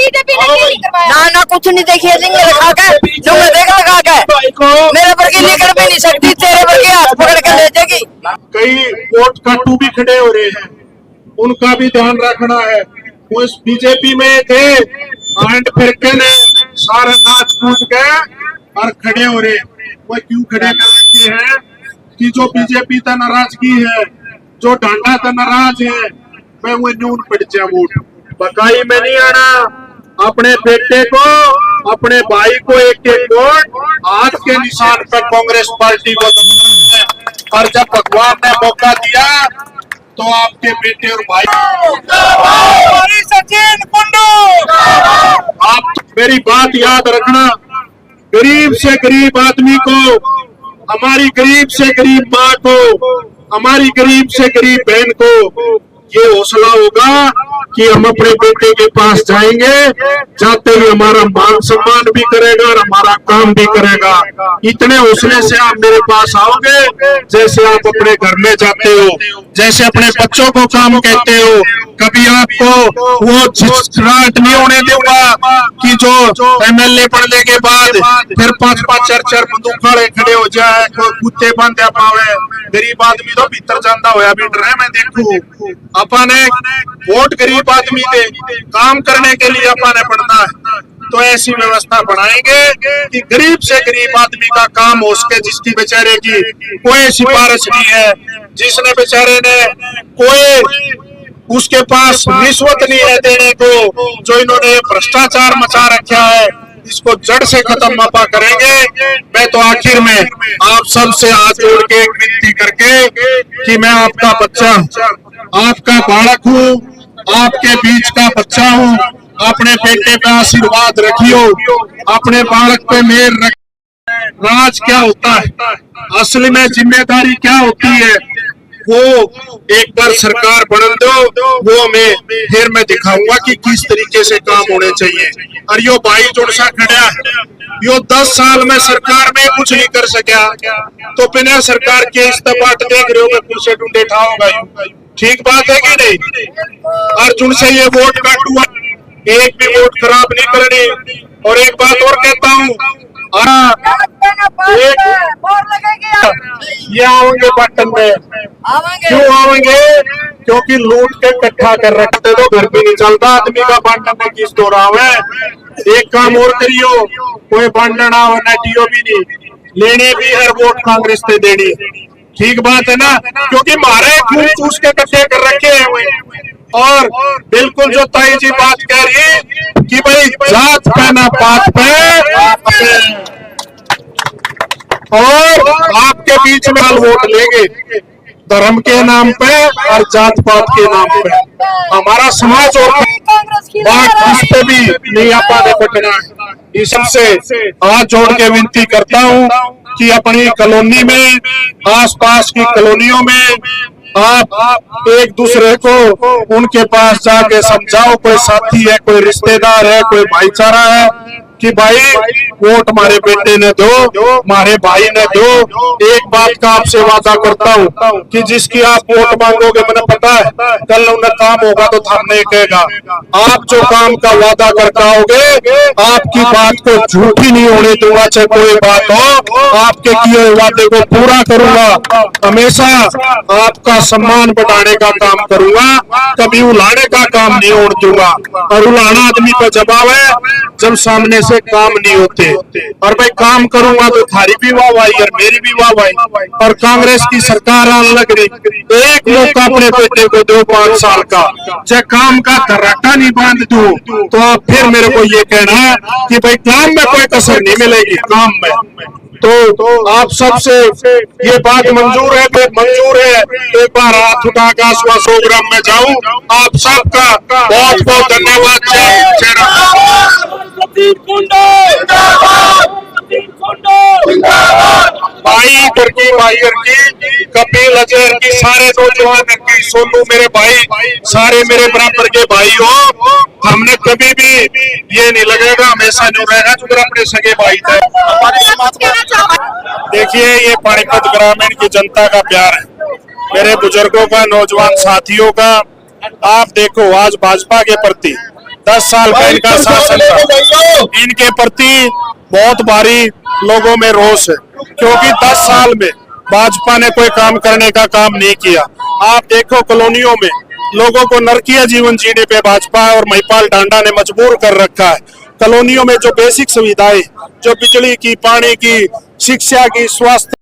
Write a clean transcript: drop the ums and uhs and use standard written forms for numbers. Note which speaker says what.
Speaker 1: BJP ने क्यों नहीं करवाया?
Speaker 2: ना ना कुछ नहीं देखिए रिंग लगा के जो मैं देख लगा के मेरे पर की लेकर भी नहीं सकती, तेरे पर की हाथ पकड़ के ले जाएगी।
Speaker 3: कई वोट कट्टू भी खड़े हो रहे हैं, उनका भी ध्यान रखना है। वो इस बीजेपी में थे एंड फिर के ने सारा नाच कूद गए और खड़े हो रहे। वो क्यों खड़े कर रखे हैं कि जो बीजेपी का नाराजगी है, जो डांडा का नाराज है, मैं वो न्यून पड़ जाए वोट बकाई में नहीं आना। अपने बेटे को, अपने भाई को एक एक वोट हाथ के निशान पर कांग्रेस पार्टी को। और जब भगवान ने मौका दिया तो आपके बेटे और भाई
Speaker 1: सचिन कुंडू,
Speaker 3: आप मेरी बात याद रखना। गरीब से गरीब आदमी को, हमारी गरीब से गरीब माँ को, हमारी गरीब से गरीब बहन को ये हौसला होगा कि हम अपने बेटे के पास जाएंगे, जाते ही हमारा मान सम्मान भी करेगा और हमारा काम भी करेगा। इतने हौसले से आप मेरे पास आओगे जैसे आप अपने घर में जाते हो, जैसे अपने बच्चों को काम कहते हो। कभी आपको वो झिझराहट नहीं होने दूंगा कि जो एमएलए पढ़ने के बाद फिर 5-5 4-4 बंदूक खड़े हो जाए, कुत्ते बांधे पावे। गरीब आदमी तो भीतर जाता होया भी डरे। मैं देखू अपन वोट गरीब आदमी दे, काम करने के लिए अपन ने पढ़ना है। तो ऐसी व्यवस्था बनाएंगे कि गरीब से गरीब आदमी का काम हो सके, जिसकी बेचारे की कोई सिफारिश नहीं है, जिसने बेचारे ने कोई उसके पास रिश्वत नहीं है देने को, जो इन्होंने भ्रष्टाचार मचा रखा है, इसको जड़ से खत्म आपा करेंगे। मैं तो आखिर में आप सबसे हाथ जोड़ के एक विनती करके कि मैं आपका बच्चा, आपका बालक हूँ, आपके बीच का बच्चा हूँ। अपने बेटे पे आशीर्वाद रखियो, अपने बालक पे मेहर रख। राज क्या होता है, असली में जिम्मेदारी क्या होती है, वो एक बार सरकार बन दो, वो फिर मैं दिखाऊंगा कि किस तरीके से काम होने चाहिए। और यो भाई जोड़सा खड़ा है, यो 10 साल में सरकार में कुछ नहीं कर सका, तो बिना सरकार के इस्तीफा देख रहे हो मैं कुर्सी ढूंढे ठाऊंगा। ठीक बात है कि नहीं? अर्जुन से ये वोट काटूंगा, एक भी वोट खराब नहीं करनी। और एक बात और कहता हूँ, ये आवेंगे बटन में, क्यों आवेंगे? क्योंकि लूट के इकट्ठा कर रखते तो घर भी नहीं चलता आदमी का। बांटन में किस तो रहा है। एक काम और करियो, कोई बांटन टीओ भी नहीं लेने, भी हर वोट कांग्रेस से देनी। ठीक बात है ना? क्योंकि मारे खून चूस के इकट्ठे कर रखे हैं। और बिल्कुल जो ताई जी बात कह रही है कि भाई जात पे ना पात पे, और आपके बीच में वोट लेंगे धर्म के नाम पे और जात पात के नाम पे। हमारा समाज और बात इस पे भी नहीं आपा ने बटना है। इस सबसे हाथ जोड़ के विनती करता हूँ कि अपनी कॉलोनी में, आसपास की कॉलोनियों में आप एक दूसरे को उनके पास जाके समझाओ, कोई साथी है, कोई रिश्तेदार है, कोई भाईचारा है, कि भाई वोट हमारे बेटे ने दो, हमारे भाई ने दो। एक बात का आपसे वादा करता हूँ कि जिसकी आप वोट मांगोगे, मैंने पता है कल उन्हें काम होगा तो थामने कहेगा। आप जो काम का वादा करता होगे, आपकी बात को झूठी नहीं होने दूंगा। चाहे कोई बात हो, आपके किए हुए वादे को पूरा करूंगा। हमेशा आपका सम्मान बढ़ाने का काम करूंगा, कभी उलाने का काम नहीं होने दूंगा। और उलाना आदमी का जवाब है जब सामने से काम नहीं होते। और भाई काम करूंगा तो थारी भी वाहवाही और मेरी भी वाहवाही। और कांग्रेस की सरकार आने लग रही, एक मौका अपने बेटे को दो 5 साल का, चाहे काम का धराटा नहीं बांध दूं, तो आप फिर मेरे को ये कहना है कि भाई काम में कोई कसर नहीं मिलेगी। काम में तो आप सबसे ये बात मंजूर है? मंजूर है। एक बार हाथ उठा के आसपास प्रोग्राम में जाऊं। आप सबका बहुत बहुत धन्यवाद। भाई की, भाईयर की, कपिल अजहर की, सारे नौजवान की, सोनू मेरे भाई, सारे मेरे बराबर के भाई हो। हमने कभी भी ये नहीं लगेगा, हमेशा नहीं रहेगा जो अपने सगे भाई थे। देखिए, ये पानीपत ग्रामीण की जनता का प्यार है, मेरे बुजुर्गों का, नौजवान साथियों का। आप देखो आज भाजपा के प्रति 10 साल का इनका शासन था, इनके प्रति बहुत भारी लोगों में रोष है, क्योंकि 10 साल में भाजपा ने कोई काम करने का काम नहीं किया। आप देखो कॉलोनियों में लोगों को नरकीय जीवन जीने पे भाजपा और महिपाल डांडा ने मजबूर कर रखा है। कॉलोनियों में जो बेसिक सुविधाएं, जो बिजली की, पानी की, शिक्षा की, स्वास्थ्य